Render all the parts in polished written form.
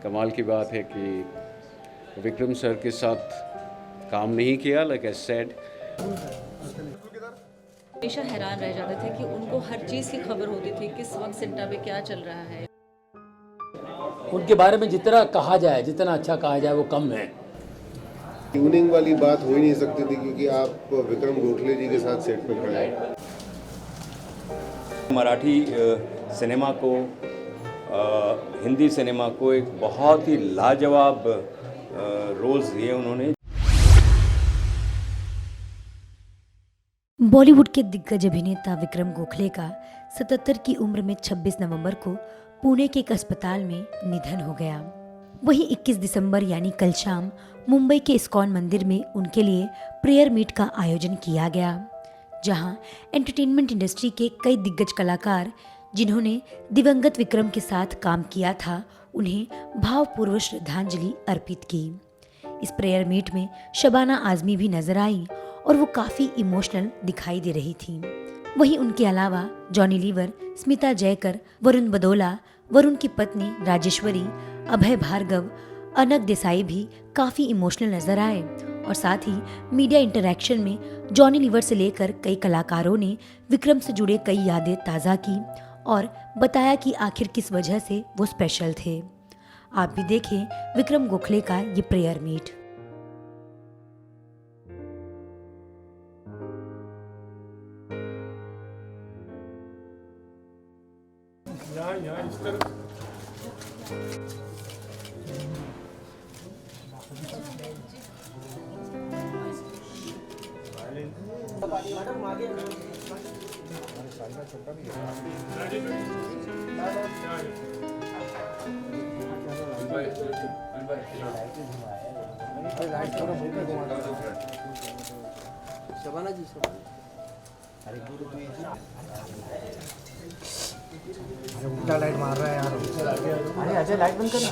कमाल की बात है कि विक्रम सर के साथ काम नहीं किया, लाइक आई सेड। हमेशा हैरान रह जाते थे कि उनको हर चीज़ की खबर होती थी, किस वक्त सेंटा पे क्या चल रहा है। उनके बारे में जितना कहा जाए, जितना अच्छा कहा जाए वो कम है। ट्यूनिंग वाली बात हो ही नहीं सकती थी क्योंकि आप विक्रम गोखले जी के साथ सेट पे खड़े हैं। मराठी सिनेमा को, हिंदी सिनेमा को एक बहुत ही लाजवाब रोल्स दिए उन्होंने। बॉलीवुड के दिग्गज अभिनेता विक्रम गोखले का 77 की उम्र में 26 नवंबर को पुणे के एक अस्पताल में निधन हो गया। वहीं 21 दिसंबर यानी कल शाम मुंबई के इस्कॉन मंदिर में उनके लिए प्रेयर मीट का आयोजन किया गया, जहां एंटरटेनमेंट इंडस्ट्री के कई दिग्गज कलाकार जिन्होंने दिवंगत विक्रम के साथ काम किया था, उन्हें भावपूर्वक श्रद्धांजलि अर्पित की। इस प्रेयर मीट में शबाना आजमी भी नजर आई और वो काफी इमोशनल दिखाई दे रही थी। वहीं उनके अलावा जॉनी लीवर, स्मिता जयकर, वरुण बदोला, वरुण की पत्नी राजेश्वरी, अभय भार्गव, अनक देसाई भी काफी इमोशनल नजर आए और साथ ही मीडिया इंटरैक्शन में जॉनी लीवर से लेकर कई कलाकारों ने विक्रम से जुड़े कई यादें ताज़ा की और बताया कि आखिर किस वजह से वो स्पेशल थे। आप भी देखें विक्रम गोखले का ये प्रेयर मीट। उल्टा लाइट मार रहा है यार। अरे अजय लाइट बंद करना।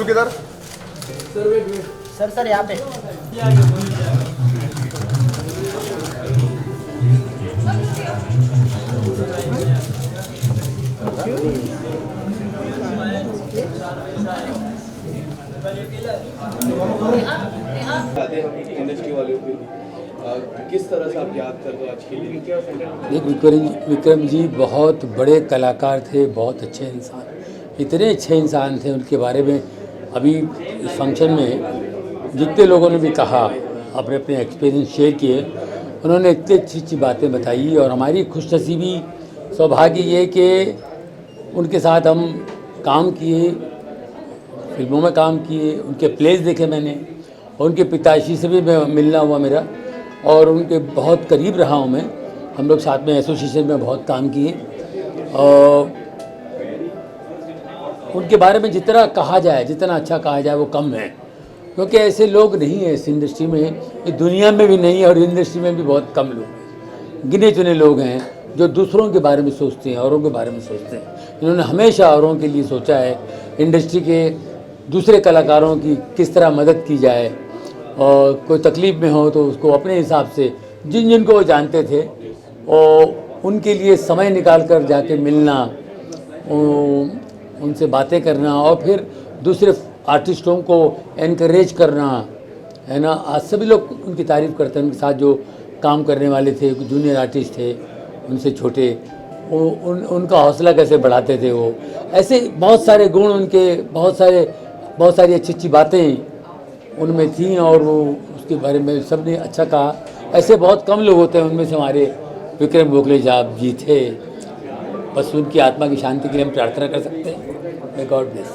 किधर? सर यहाँ पे। इंडस्ट्री वाले किस तरह से आप याद कर दो आज के लिए? देख, विक्रम जी बहुत बड़े कलाकार थे, बहुत अच्छे इंसान, इतने अच्छे इंसान थे। उनके बारे में अभी इस फंक्शन में जितने लोगों ने भी कहा, अपने अपने एक्सपीरियंस शेयर किए, उन्होंने इतनी अच्छी अच्छी बातें बताई और हमारी खुशनसीबी सौभाग्य ये कि उनके साथ हम काम किए, फिल्मों में काम किए, उनके प्लेस देखे मैंने और उनके पिताश्री से भी मिलना हुआ मेरा और उनके बहुत करीब रहा हूँ मैं। हम लोग साथ में एसोसिएशन में बहुत काम किए और उनके बारे में जितना कहा जाए, जितना अच्छा कहा जाए वो कम है, क्योंकि ऐसे लोग नहीं हैं इस इंडस्ट्री में, इस दुनिया में भी नहीं है और इंडस्ट्री में भी बहुत कम लोग हैं। गिने चुने लोग हैं जो दूसरों के बारे में सोचते हैं, औरों के बारे में सोचते हैं। इन्होंने हमेशा औरों के लिए सोचा है, इंडस्ट्री के दूसरे कलाकारों की किस तरह मदद की जाए और कोई तकलीफ़ में हो तो उसको अपने हिसाब से जिन जिनको वो जानते थे और उनके लिए समय निकाल कर जाके मिलना, उनसे बातें करना और फिर दूसरे आर्टिस्टों को एनकरेज करना, है ना। आज सभी लोग उनकी तारीफ़ करते हैं। उनके साथ जो काम करने वाले थे, जूनियर आर्टिस्ट थे, उनसे छोटे, उनका हौसला कैसे बढ़ाते थे वो। ऐसे बहुत सारे गुण उनके, बहुत सारी अच्छी अच्छी बातें उनमें थीं और वो उसके बारे में सबने अच्छा कहा। ऐसे बहुत कम लोग होते हैं, उनमें से हमारे विक्रम गोखले साहब जी थे। बस उनकी आत्मा की शांति के लिए हम प्रार्थना कर सकते हैं। May God bless.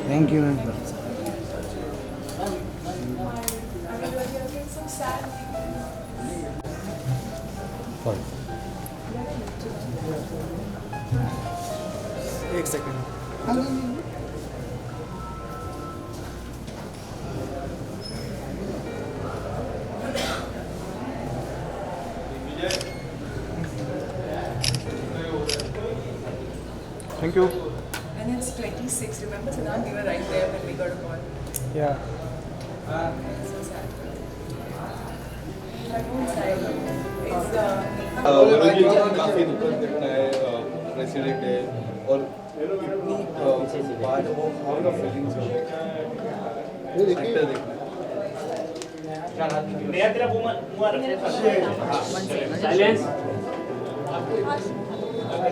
Thank you. एक second. Thank you. And it's 26. Remember, Saddam, we were right there when we got a call. या So sad. My phone's died. It's काफ़ी दुखद घटना है, प्रेसिडेंट है और इतनी बाद वो हाउ का फीलिंग्स हो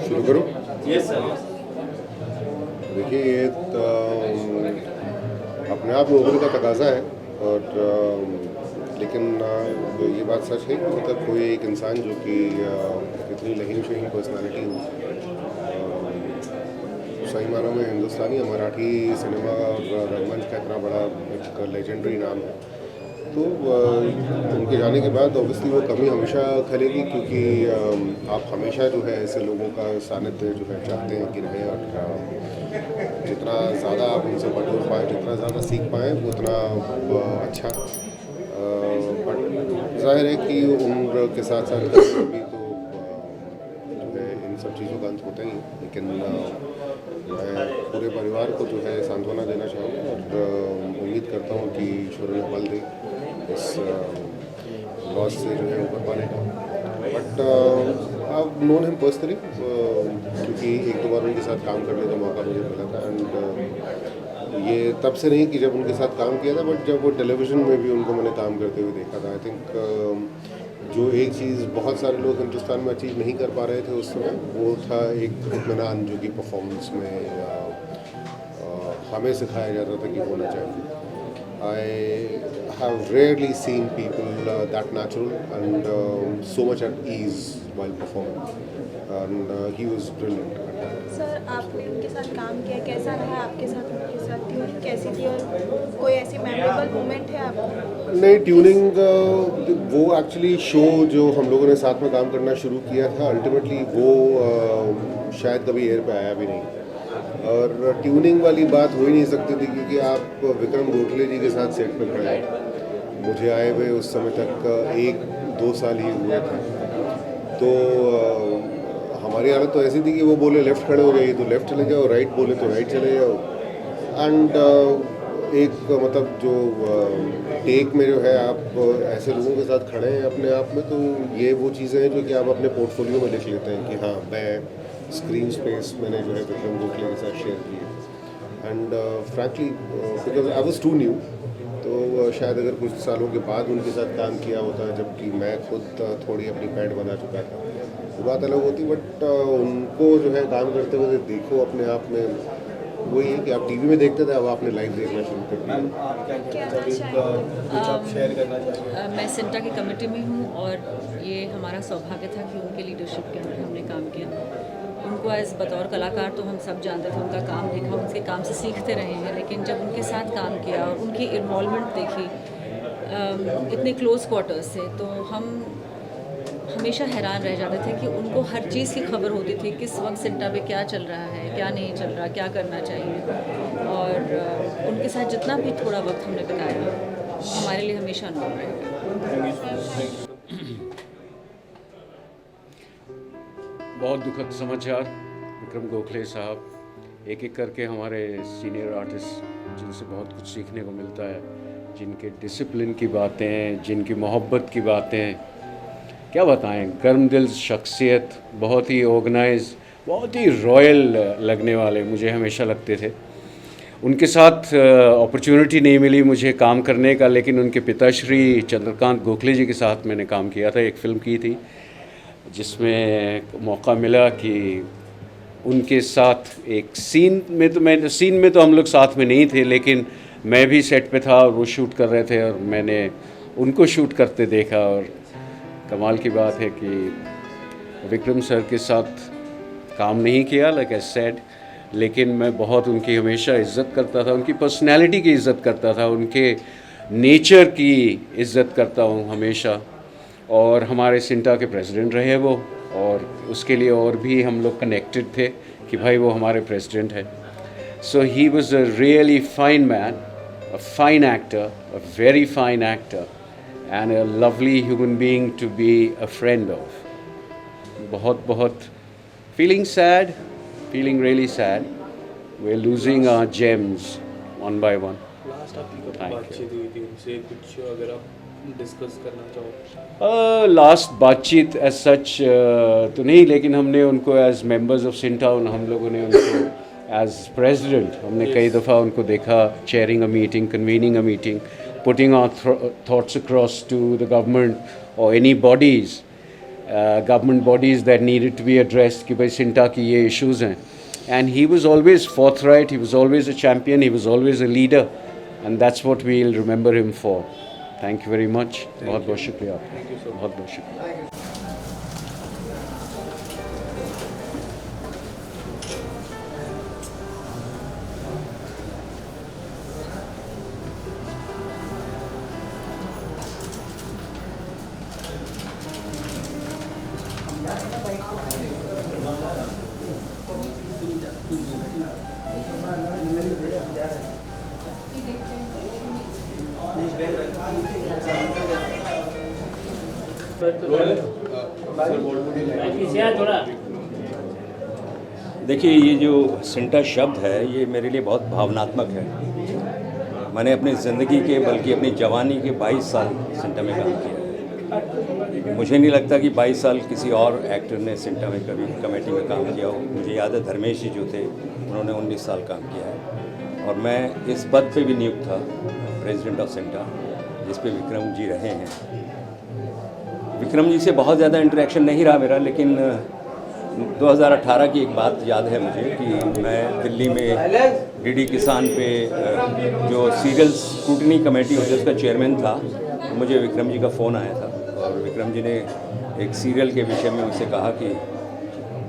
शुरू करूँ? Yes sir. देखिए, ये अपने आप नौकरी का तकाजा है और लेकिन ये बात सच है कि मतलब कोई एक इंसान जो कि इतनी लहीम शहीन पर्सनालिटी हो, सही मानों में हिंदुस्तानी या मराठी सिनेमा और रंगमंच का इतना बड़ा एक लेजेंडरी नाम है, तो उनके जाने के बाद ऑब्वियसली वो कमी हमेशा खलेगी, क्योंकि आप हमेशा जो है ऐसे लोगों का सानिध्य जो है चाहते हैं कि रहे और जितना ज़्यादा आप उनसे बटोर पाएँ, जितना ज़्यादा सीख पाएँ उतना अच्छा। बट जाहिर है कि उम्र के साथ साथ कभी तो जो है इन सब चीज़ों का अंत होता ही है, लेकिन मैं पूरे परिवार को जो है सांत्वना देना चाहूँगा और उम्मीद करता हूँ कि ईश्वर ने बल दे इस लॉस से जो है ऊपर पाने का। But I known him personally, क्योंकि एक दो बार उनके साथ काम करने का मौका मुझे मिला था एंड ये तब से नहीं कि जब उनके साथ काम किया था, बट जब वो टेलीविज़न में भी उनको मैंने काम करते हुए देखा था। आई थिंक जो एक चीज़ बहुत सारे लोग हिंदुस्तान में अचीव नहीं कर पा रहे थे उस समय, वो था एक इत्मीनान जो कि परफॉर्मेंस में हमें सिखाया जाता था कि होना चाहिए। I have rarely seen people that natural and so much at ease while performing, and he was brilliant at that. Sir, आपने उनके साथ काम किया, कैसा रहा आपके साथ? उनके साथ ट्यूनिंग कैसी थी और कोई ऐसी मेमोरेबल मोमेंट है आपको? नहीं, ट्यूनिंग वो एक्चुअली शो जो हम लोगों ने साथ में काम करना शुरू किया था, अल्टीमेटली वो शायद कभी एयर पे आया भी नहीं, और ट्यूनिंग वाली बात हो ही नहीं सकती थी, क्योंकि आप विक्रम गोखले जी के साथ सेट पे खड़े हैं। मुझे आए हुए उस समय तक 1-2 साल ही हुए थे, तो हमारी हालत तो ऐसी थी कि वो बोले लेफ़्ट खड़े हो गए तो लेफ़्ट चले जाओ, राइट बोले तो राइट चले जाओ। एंड एक मतलब जो टेक में जो है आप ऐसे लोगों के साथ खड़े हैं अपने आप में, तो ये वो चीज़ें हैं जो कि आप अपने पोर्टफोलियो में लिख लेते हैं कि हाँ, मैं स्क्रीन स्पेस मैंने जो है विक्रम गोखले के साथ शेयर की है। And frankly because I was too new, तो शायद अगर कुछ सालों के बाद उनके साथ काम किया होता, जबकि मैं खुद थोड़ी अपनी पैड बना चुका था, वो बात अलग होती। बट उनको जो है काम करते हुए देखो अपने आप में, वही है कि आप टीवी में देखते थे, अब आपने लाइव देखना शुरू कर दिया। आप क्या कहना चाहेंगे? कुछ आप शेयर करना चाहेंगे? मैं सिंटा की कमेटी में हूँ और ये हमारा सौभाग्य था कि उनके लीडरशिप के अंदर हमने काम किया। उनको एज बतौर कलाकार तो हम सब जानते थे, उनका काम देखा, उनके काम से सीखते रहे हैं, लेकिन जब उनके साथ काम किया और उनकी इन्वॉल्वमेंट देखी इतने क्लोज क्वार्टर्स से, तो हम हमेशा हैरान रह जाते थे कि उनको हर चीज़ की खबर होती थी, किस वक्त सिंटा पे क्या चल रहा है, क्या नहीं चल रहा, क्या करना चाहिए। और उनके साथ जितना भी थोड़ा वक्त हमने बिताया हमारे लिए हमेशा अनमोल रहेगा। बहुत दुखद समाचार। विक्रम गोखले साहब एक एक करके हमारे सीनियर आर्टिस्ट जिनसे बहुत कुछ सीखने को मिलता है, जिनके डिसिप्लिन की बातें, जिनकी मोहब्बत की बातें, क्या बताएं। गर्म दिल शख्सियत, बहुत ही ऑर्गेनाइज, बहुत ही रॉयल लगने वाले मुझे हमेशा लगते थे। उनके साथ अपॉर्चुनिटी नहीं मिली मुझे काम करने का, लेकिन उनके पिताश्री चंद्रकांत गोखले जी के साथ मैंने काम किया था। एक फ़िल्म की थी जिसमें मौका मिला कि उनके साथ एक सीन में तो हम लोग साथ में नहीं थे, लेकिन मैं भी सेट पे था और वो शूट कर रहे थे और मैंने उनको शूट करते देखा। और कमाल की बात है कि विक्रम सर के साथ काम नहीं किया, लाइक आई सेड, लेकिन मैं बहुत उनकी हमेशा इज़्ज़त करता था, उनकी पर्सनैलिटी की इज़्ज़त करता था, उनके नेचर की इज़्ज़त करता हूँ हमेशा। और हमारे सिंटा के प्रेसिडेंट रहे वो, और उसके लिए और भी हम लोग कनेक्टेड थे कि भाई वो हमारे प्रेसिडेंट है। So he was a really fine man, a fine actor, a very fine actor and a lovely human being to be a friend of. बहुत बहुत feeling sad, feeling really sad. We're losing our gems one by one. Last आपकी कब Thank बातचीत हुई थी उनसे, कुछ अगर आप डिस्कस करना चाहो? लास्ट बातचीत एज सच तो नहीं, लेकिन हमने उनको एज मेंबर्स ऑफ सिंटाउन, हम लोगों ने उनको एज प्रेसिडेंट हमने कई दफ़ा उनको देखा, chairing a meeting, convening a meeting, putting our thoughts across to the government और any bodies, government bodies that needed to be addressed कि भाई सिंटा की ये issues हैं. And he was always forthright, he was always a champion, he was always a leader, and that's what we'll remember him for. Thank you very much. बहुत बहुत शुक्रिया आपका, बहुत बहुत शुक्रिया. देखिए, ये जो सिंटा शब्द है ये मेरे लिए बहुत भावनात्मक है. मैंने अपनी ज़िंदगी के, बल्कि अपनी जवानी के 22 साल सिंटा में काम किया. मुझे नहीं लगता कि 22 साल किसी और एक्टर ने सिंटा में कभी कमेटी में काम किया हो. मुझे याद है धर्मेश जी जो थे उन्होंने 19 साल काम किया है, और मैं इस पद पे भी नियुक्त था, प्रेसिडेंट ऑफ सिंटा, जिस पे विक्रम जी रहे हैं. विक्रम जी से बहुत ज़्यादा इंटरेक्शन नहीं रहा मेरा, लेकिन 2018 की एक बात याद है मुझे कि मैं दिल्ली में डीडी किसान पे जो सीरियल स्क्रूटनी कमेटी होती है उसका चेयरमैन था. मुझे विक्रम जी का फ़ोन आया था और विक्रम जी ने एक सीरियल के विषय में मुझसे कहा कि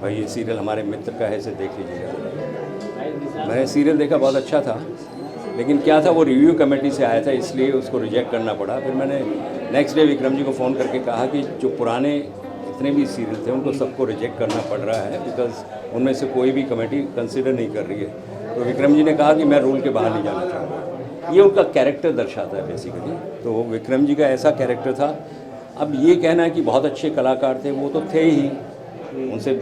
भाई ये सीरियल हमारे मित्र का है, इसे देख लीजिएगा. मैंने सीरियल देखा, बहुत अच्छा था, लेकिन क्या था वो रिव्यू कमेटी से आया था, इसलिए उसको रिजेक्ट करना पड़ा. फिर मैंने नेक्स्ट डे विक्रम जी को फ़ोन करके कहा कि जो पुराने जितने भी सीरियल थे उनको सबको रिजेक्ट करना पड़ रहा है, बिकॉज उनमें से कोई भी कमेटी कंसिडर नहीं कर रही है. तो विक्रम जी ने कहा कि मैं रूल के बाहर नहीं जाना चाहूँगा. ये उनका कैरेक्टर दर्शाता है बेसिकली. तो विक्रम जी का ऐसा कैरेक्टर था. अब ये कहना है कि बहुत अच्छे कलाकार थे, वो तो थे ही, उनसे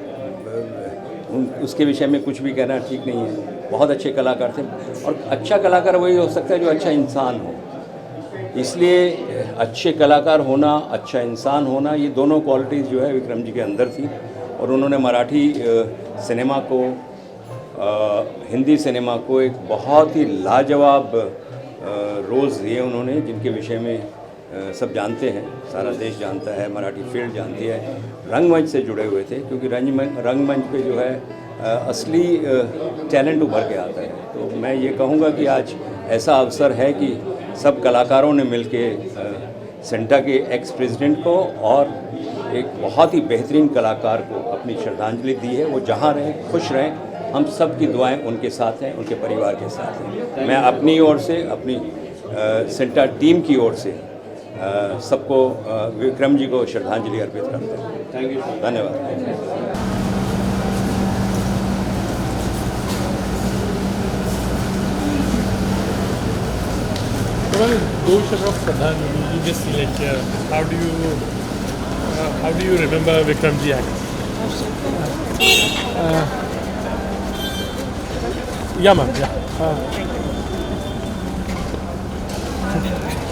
उसके विषय में कुछ भी कहना ठीक नहीं है. बहुत अच्छे कलाकार थे, और अच्छा कलाकार वही हो सकता है जो अच्छा इंसान हो. इसलिए अच्छे कलाकार होना, अच्छा इंसान होना, ये दोनों क्वालिटीज़ जो है विक्रम जी के अंदर थी. और उन्होंने मराठी सिनेमा को, हिंदी सिनेमा को एक बहुत ही लाजवाब रोल्स दिए उन्होंने, जिनके विषय में सब जानते हैं, सारा देश जानता है, मराठी फील्ड जानती है. रंगमंच से जुड़े हुए थे, क्योंकि रंगमंच पे जो है असली टैलेंट उभर के आता है. तो मैं ये कहूँगा कि आज ऐसा अवसर है कि सब कलाकारों ने मिलके सिंटा के एक्स प्रेसिडेंट को और एक बहुत ही बेहतरीन कलाकार को अपनी श्रद्धांजलि दी है. वो जहाँ रहें, खुश रहें. हम सब की दुआएं उनके साथ हैं, उनके परिवार के साथ हैं. मैं अपनी ओर से, अपनी सिंटा टीम की ओर से सबको विक्रम जी को श्रद्धांजलि अर्पित करते हैं. थैंक यू, धन्यवाद. Well, those of Pradhan, you just select here. How do you remember Vikramji act? Yeah, ma'am. Yeah. है